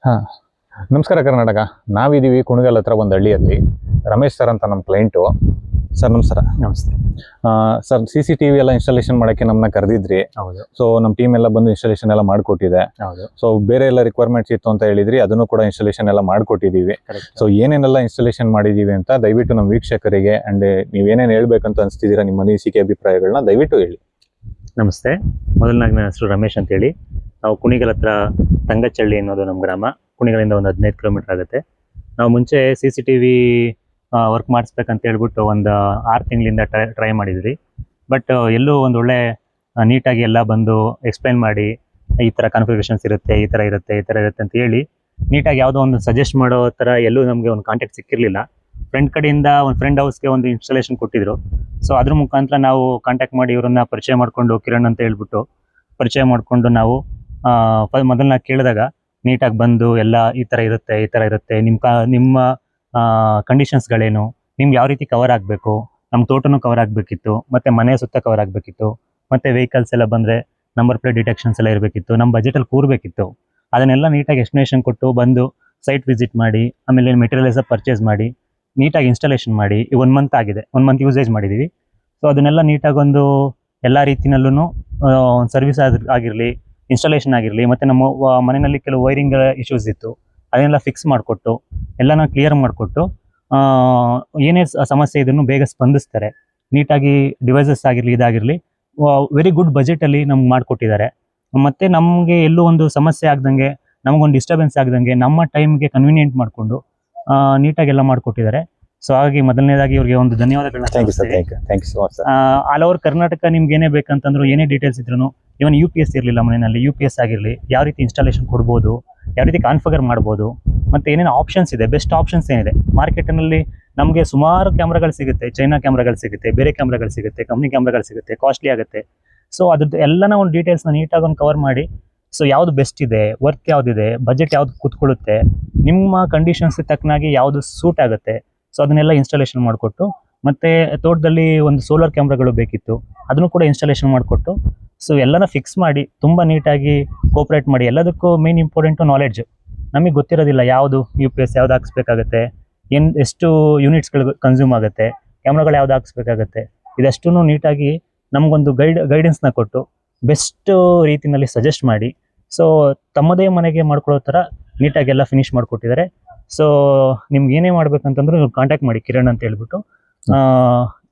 ಹಾ, ನಮಸ್ಕಾರ ಕರ್ನಾಟಕ. ನಾವಿದ್ದೀವಿ ಕುಣಿಗಲ್ ಹತ್ರ ಒಂದು ಹಳ್ಳಿಯಲ್ಲಿ. ರಮೇಶ್ ಸರ್ ಅಂತ ನಮ್ಮ ಕ್ಲೈಂಟು. ಸರ್ ನಮಸ್ಕಾರ. ನಮಸ್ತೆ. ಸರ್ CCTV ಎಲ್ಲ ಇನ್ಸ್ಟಾಲೇಷನ್ ಮಾಡೋಕ್ಕೆ ನಮ್ಮನ್ನ ಕರೆದಿದ್ರಿ. ಹೌದು. ಸೊ ನಮ್ಮ ಟೀಮ್ ಎಲ್ಲ ಬಂದು ಇನ್ಸ್ಟಾಲೇಷನ್ ಎಲ್ಲ ಮಾಡಿಕೊಟ್ಟಿದೆ. ಹೌದು. ಸೊ ಬೇರೆ ಎಲ್ಲ ರಿಕ್ವೈರ್ಮೆಂಟ್ಸ್ ಇತ್ತು ಅಂತ ಹೇಳಿದ್ರಿ, ಅದನ್ನು ಕೂಡ ಇನ್ಸ್ಟಾಲೇಷನ್ ಎಲ್ಲ ಮಾಡಿಕೊಟ್ಟಿದ್ದೀವಿ. ಸೊ ಏನೇನೆಲ್ಲ ಇನ್ಸ್ಟಾಲೇಷನ್ ಮಾಡಿದ್ದೀವಿ ಅಂತ ದಯವಿಟ್ಟು ನಮ್ಮ ವೀಕ್ಷಕರಿಗೆ ಅಂಡ್ ನೀವೇನೇನು ಹೇಳ್ಬೇಕಂತ ಅನಿಸ್ತಿದ್ದೀರಾ, ನಿಮ್ಮ ಅನಿಸಿಕೆ ಅಭಿಪ್ರಾಯಗಳನ್ನ ದಯವಿಟ್ಟು ಹೇಳಿ. ನಮಸ್ತೆ. ಮೊದಲನಾಗಿ ನನ್ನ ಹೆಸರು ರಮೇಶ್ ಅಂತೇಳಿ. ನಾವು ಕುಣಿಗಲ್ ಹತ್ರ ತಂಗಚಳ್ಳಿ ಅನ್ನೋದು ನಮ್ಮ ಗ್ರಾಮ. ಕುಣಿಗಲಿಂದ ಒಂದು 15 ಕಿಲೋಮೀಟರ್ ಆಗುತ್ತೆ. ನಾವು ಮುಂಚೆ CCTV ವರ್ಕ್ ಮಾಡಿಸ್ಬೇಕಂತ ಹೇಳ್ಬಿಟ್ಟು ಒಂದು 6 ತಿಂಗಳಿಂದ ಟ್ರೈ ಮಾಡಿದ್ವಿ. ಬಟ್ ಎಲ್ಲೂ ಒಂದು ಒಳ್ಳೆ ನೀಟಾಗಿ ಎಲ್ಲ ಬಂದು ಎಕ್ಸ್ಪ್ಲೈನ್ ಮಾಡಿ ಈ ಥರ ಕಾನ್ಫಿಗರೇಷನ್ಸ್ ಇರುತ್ತೆ, ಈ ಥರ ಇರುತ್ತೆ, ಈ ಥರ ಇರುತ್ತೆ ಅಂತ ಹೇಳಿ ನೀಟಾಗಿ ಯಾವುದೋ ಒಂದು ಸಜೆಸ್ಟ್ ಮಾಡೋ ಥರ ಎಲ್ಲೂ ನಮಗೆ ಒಂದು ಕಾಂಟ್ಯಾಕ್ಟ್ ಸಿಕ್ಕಿರಲಿಲ್ಲ. ಫ್ರೆಂಡ್ ಕಡೆಯಿಂದ ಒಂದು ಫ್ರೆಂಡ್ ಹೌಸ್ಗೆ ಒಂದು ಇನ್ಸ್ಟಾಲೇಷನ್ ಕೊಟ್ಟಿದ್ರು. ಸೊ ಅದ್ರ ಮುಖಾಂತರ ನಾವು ಕಾಂಟ್ಯಾಕ್ಟ್ ಮಾಡಿ ಇವರನ್ನ ಪರಿಚಯ ಮಾಡಿಕೊಂಡು, ಕಿರಣ್ ಅಂತ ಹೇಳ್ಬಿಟ್ಟು ಪರಿಚಯ ಮಾಡಿಕೊಂಡು ನಾವು ಮೊದಲನ್ನ ಕೇಳಿದಾಗ ನೀಟಾಗಿ ಬಂದು ಎಲ್ಲ ಈ ಥರ ಇರುತ್ತೆ, ಈ ಥರ ಇರುತ್ತೆ, ನಿಮ್ಮ ಕಂಡೀಷನ್ಸ್ಗಳೇನು, ನಿಮ್ಗೆ ಯಾವ ರೀತಿ ಕವರ್ ಆಗಬೇಕು, ನಮ್ಮ ತೋಟನೂ ಕವರ್ ಆಗಬೇಕಿತ್ತು, ಮತ್ತು ಮನೆ ಸುತ್ತ ಕವರ್ ಆಗಬೇಕಿತ್ತು, ಮತ್ತು ವೆಹಿಕಲ್ಸ್ ಎಲ್ಲ ಬಂದರೆ ನಂಬರ್ ಪ್ಲೇಟ್ ಡಿಟೆಕ್ಷನ್ಸ್ ಎಲ್ಲ ಇರಬೇಕಿತ್ತು, ನಮ್ಮ ಬಜೆಟಲ್ಲಿ ಕೂರಬೇಕಿತ್ತು. ಅದನ್ನೆಲ್ಲ ನೀಟಾಗಿ ಎಕ್ಸ್ಪ್ಲನೇಷನ್ ಕೊಟ್ಟು ಬಂದು ಸೈಟ್ ವಿಸಿಟ್ ಮಾಡಿ, ಆಮೇಲೆ ಮೆಟೀರಿಯಲ್ಸ್ ಪರ್ಚೇಸ್ ಮಾಡಿ ನೀಟಾಗಿ ಇನ್ಸ್ಟಾಲೇಷನ್ ಮಾಡಿ 1 ಮಂತ್ ಆಗಿದೆ. 1 ಮಂತ್ ಯೂಸೇಜ್ ಮಾಡಿದ್ದೀವಿ. ಸೊ ಅದನ್ನೆಲ್ಲ ನೀಟಾಗಿ ಒಂದು ಎಲ್ಲ ರೀತಿಯಲ್ಲೂ ಒಂದು ಸರ್ವಿಸ್ ಆಗಿರಲಿ, ಇನ್ಸ್ಟಾಲೇಷನ್ ಆಗಿರಲಿ, ಮತ್ತು ನಮ್ಮ ಮನೆಯಲ್ಲಿ ಕೆಲವು ವೈರಿಂಗ್ ಇಶ್ಯೂಸ್ ಇತ್ತು, ಅದನ್ನೆಲ್ಲ ಫಿಕ್ಸ್ ಮಾಡಿಕೊಟ್ಟು ಎಲ್ಲನ ಕ್ಲಿಯರ್ ಮಾಡಿಕೊಟ್ಟು ಏನೇ ಸಮಸ್ಯೆ ಇದನ್ನು ಬೇಗ ಸ್ಪಂದಿಸ್ತಾರೆ. ನೀಟಾಗಿ ಡಿವೈಸಸ್ ಆಗಿರಲಿ, ಇದಾಗಿರಲಿ ವೆರಿ ಗುಡ್ ಬಜೆಟಲ್ಲಿ ನಮ್ಗೆ ಮಾಡಿಕೊಟ್ಟಿದ್ದಾರೆ. ಮತ್ತು ನಮಗೆ ಎಲ್ಲೂ ಒಂದು ಸಮಸ್ಯೆ ಆಗ್ದಂಗೆ, ನಮಗೊಂದು ಡಿಸ್ಟರ್ಬೆನ್ಸ್ ಆಗ್ದಂಗೆ, ನಮ್ಮ ಟೈಮ್ಗೆ ಕನ್ವೀನಿಯೆಂಟ್ ಮಾಡಿಕೊಂಡು ನೀಟಾಗೆಲ್ಲ ಮಾಡಿಕೊಟ್ಟಿದ್ದಾರೆ. ಸೊ ಹಾಗಾಗಿ ಮೊದಲನೇದಾಗಿ ಇವ್ರಿಗೆ ಒಂದು ಧನ್ಯವಾದಗಳನ್ನ. Thank you so much sir. All over Karnataka ನಿಮ್ಗೆ ಏನೇ ಬೇಕಂತಂದ್ರು, ಏನೇ ಡೀಟೇಲ್ಸ್ ಇದ್ರು, ಇವನ್ UPS ಇರಲಿಲ್ಲ ಮನೆಯಲ್ಲಿ, UPS ಆಗಿರಲಿ, ಯಾವ ರೀತಿ ಇನ್ಸ್ಟಾಲೇಷನ್ ಕೊಡ್ಬೋದು, ಯಾವ ರೀತಿ ಕಾನ್ಫಿಗರ್ ಮಾಡ್ಬೋದು, ಮತ್ತು ಏನೇನು ಆಪ್ಷನ್ಸ್ ಇದೆ, ಬೆಸ್ಟ್ ಆಪ್ಷನ್ಸ್ ಏನಿದೆ ಮಾರ್ಕೆಟ್ನಲ್ಲಿ. ನಮಗೆ ಸುಮಾರು ಕ್ಯಾಮ್ರಾಗಳು ಸಿಗುತ್ತೆ, ಚೈನಾ ಕ್ಯಾಮ್ರಾಗಳು ಸಿಗುತ್ತೆ, ಬೇರೆ ಕ್ಯಾಮ್ರಾಗಳು ಸಿಗುತ್ತೆ, ಕಂಪ್ನಿ ಕ್ಯಾಮ್ರಾಗಳು ಸಿಗುತ್ತೆ, ಕಾಸ್ಟ್ಲಿ ಆಗುತ್ತೆ. ಸೊ ಅದ್ರದ್ದು ಎಲ್ಲನ ಒಂದು ಡೀಟೇಲ್ಸ್ನ ನೀಟಾಗಿ ಒಂದು ಕವರ್ ಮಾಡಿ, ಸೊ ಯಾವುದು ಬೆಸ್ಟ್ ಇದೆ, ವರ್ಕ್ ಯಾವುದಿದೆ, ಬಜೆಟ್ ಯಾವ್ದು ಕೂತ್ಕೊಳ್ಳುತ್ತೆ, ನಿಮ್ಮ ಕಂಡೀಷನ್ಸ್ ತಕ್ಕನಾಗಿ ಯಾವುದು ಸೂಟ್ ಆಗುತ್ತೆ, ಸೊ ಅದನ್ನೆಲ್ಲ ಇನ್ಸ್ಟಾಲೇಷನ್ ಮಾಡಿಕೊಟ್ಟು, ಮತ್ತು ತೋಟದಲ್ಲಿ ಒಂದು ಸೋಲಾರ್ ಕ್ಯಾಮ್ರಾಗಳು ಬೇಕಿತ್ತು, ಅದನ್ನು ಕೂಡ ಇನ್ಸ್ಟಾಲೇಷನ್ ಮಾಡಿಕೊಟ್ಟು, ಸೊ ಎಲ್ಲನ ಫಿಕ್ಸ್ ಮಾಡಿ ತುಂಬ ನೀಟಾಗಿ ಕೋಪ್ರೇಟ್ ಮಾಡಿ. ಎಲ್ಲದಕ್ಕೂ ಮೇನ್ ಇಂಪಾರ್ಟೆಂಟು ನಾಲೆಡ್ಜು. ನಮಗೆ ಗೊತ್ತಿರೋದಿಲ್ಲ ಯಾವುದು UPS ಯಾವ್ದು ಹಾಕ್ಸ್ಬೇಕಾಗತ್ತೆ, ಎಷ್ಟು ಯೂನಿಟ್ಸ್ಗಳು ಕನ್ಸ್ಯೂಮ್ ಆಗುತ್ತೆ, ಕ್ಯಾಮ್ರಾಗಳು ಯಾವ್ದು ಹಾಕ್ಸ್ಬೇಕಾಗತ್ತೆ, ಇದಷ್ಟೂ ನೀಟಾಗಿ ನಮಗೊಂದು ಗೈಡೆನ್ಸ್ನ ಕೊಟ್ಟು ಬೆಸ್ಟ್ ರೀತಿಯಲ್ಲಿ ಸಜೆಸ್ಟ್ ಮಾಡಿ, ಸೊ ತಮ್ಮದೇ ಮನೆಗೆ ಮಾಡ್ಕೊಳ್ಳೋ ಥರ ನೀಟಾಗೆಲ್ಲ ಫಿನಿಶ್ ಮಾಡಿಕೊಟ್ಟಿದ್ದಾರೆ. ಸೊ ನಿಮ್ಗೆ ಏನೇ ಮಾಡ್ಬೇಕಂತಂದ್ರೆ ನೀವು ಕಾಂಟ್ಯಾಕ್ಟ್ ಮಾಡಿ, ಕಿರಣ್ ಅಂತ ಹೇಳ್ಬಿಟ್ಟು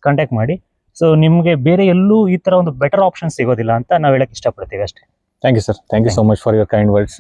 ಕಾಂಟ್ಯಾಕ್ಟ್ ಮಾಡಿ. ಸೊ ನಿಮಗೆ ಬೇರೆ ಎಲ್ಲೂ ಈ ಥರ ಒಂದು ಬೆಟರ್ ಆಪ್ಷನ್ ಸಿಗೋದಿಲ್ಲ ಅಂತ ನಾವು ಹೇಳಕ್ಕೆ ಇಷ್ಟಪಡ್ತೀವಿ ಅಷ್ಟೇ. Thank you sir. Thank you so much for your kind words.